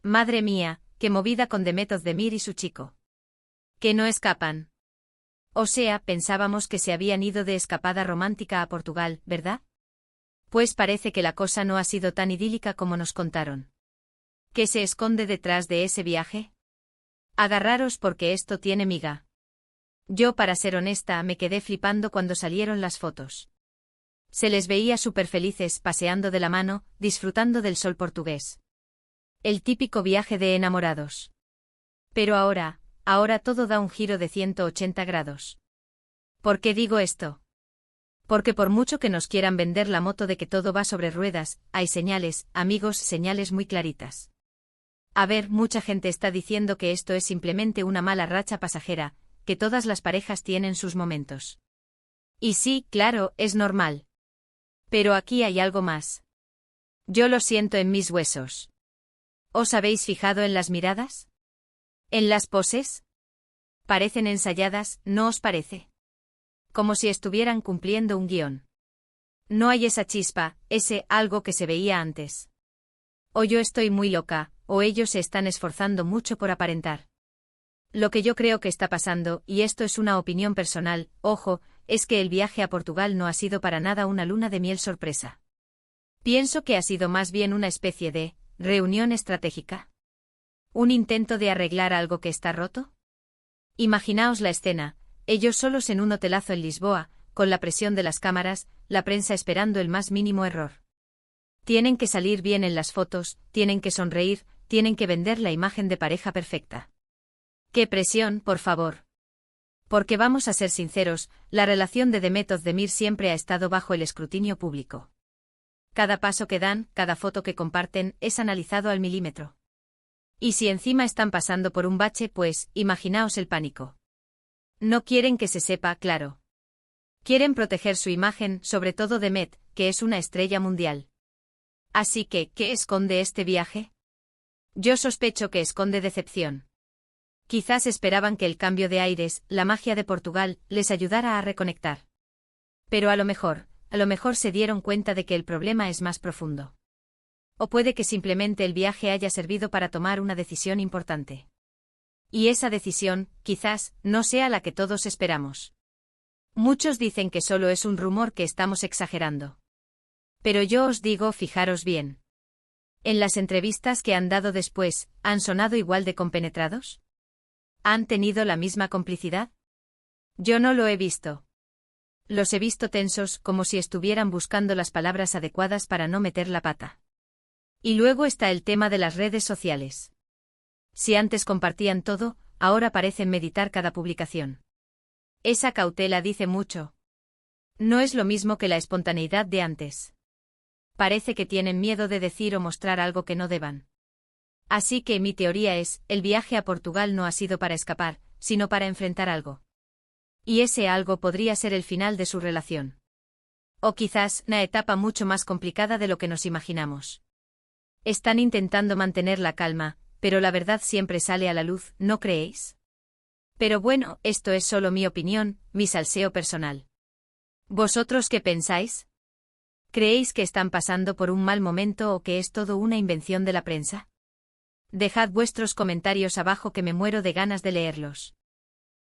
Madre mía, qué movida con Demet Özdemir y su chico. Que no escapan. O sea, pensábamos que se habían ido de escapada romántica a Portugal, ¿verdad? Pues parece que la cosa no ha sido tan idílica como nos contaron. ¿Qué se esconde detrás de ese viaje? Agarraros porque esto tiene miga. Yo, para ser honesta, me quedé flipando cuando salieron las fotos. Se les veía súper felices paseando de la mano, disfrutando del sol portugués. El típico viaje de enamorados. Pero ahora todo da un giro de 180 grados. ¿Por qué digo esto? Porque por mucho que nos quieran vender la moto de que todo va sobre ruedas, hay señales, amigos, señales muy claritas. A ver, mucha gente está diciendo que esto es simplemente una mala racha pasajera, que todas las parejas tienen sus momentos. Y sí, claro, es normal. Pero aquí hay algo más. Yo lo siento en mis huesos. ¿Os habéis fijado en las miradas? ¿En las poses? Parecen ensayadas, ¿no os parece? Como si estuvieran cumpliendo un guión. No hay esa chispa, ese algo que se veía antes. O yo estoy muy loca, o ellos se están esforzando mucho por aparentar. Lo que yo creo que está pasando, y esto es una opinión personal, ojo, es que el viaje a Portugal no ha sido para nada una luna de miel sorpresa. Pienso que ha sido más bien una especie de reunión estratégica. ¿Un intento de arreglar algo que está roto? Imaginaos la escena, ellos solos en un hotelazo en Lisboa, con la presión de las cámaras, la prensa esperando el más mínimo error. Tienen que salir bien en las fotos, tienen que sonreír, tienen que vender la imagen de pareja perfecta. ¡Qué presión, por favor! Porque vamos a ser sinceros, la relación de Demet Özdemir siempre ha estado bajo el escrutinio público. Cada paso que dan, cada foto que comparten, es analizado al milímetro. Y si encima están pasando por un bache, pues, imaginaos el pánico. No quieren que se sepa, claro. Quieren proteger su imagen, sobre todo Demet, que es una estrella mundial. Así que, ¿qué esconde este viaje? Yo sospecho que esconde decepción. Quizás esperaban que el cambio de aires, la magia de Portugal, les ayudara a reconectar. Pero a lo mejor se dieron cuenta de que el problema es más profundo. O puede que simplemente el viaje haya servido para tomar una decisión importante. Y esa decisión, quizás, no sea la que todos esperamos. Muchos dicen que solo es un rumor, que estamos exagerando. Pero yo os digo, fijaros bien. ¿En las entrevistas que han dado después, han sonado igual de compenetrados? ¿Han tenido la misma complicidad? Yo no lo he visto. Los he visto tensos, como si estuvieran buscando las palabras adecuadas para no meter la pata. Y luego está el tema de las redes sociales. Si antes compartían todo, ahora parecen meditar cada publicación. Esa cautela dice mucho. No es lo mismo que la espontaneidad de antes. Parece que tienen miedo de decir o mostrar algo que no deban. Así que mi teoría es, el viaje a Portugal no ha sido para escapar, sino para enfrentar algo. Y ese algo podría ser el final de su relación. O quizás, una etapa mucho más complicada de lo que nos imaginamos. Están intentando mantener la calma, pero la verdad siempre sale a la luz, ¿no creéis? Pero bueno, esto es solo mi opinión, mi salseo personal. ¿Vosotros qué pensáis? ¿Creéis que están pasando por un mal momento o que es todo una invención de la prensa? Dejad vuestros comentarios abajo, que me muero de ganas de leerlos.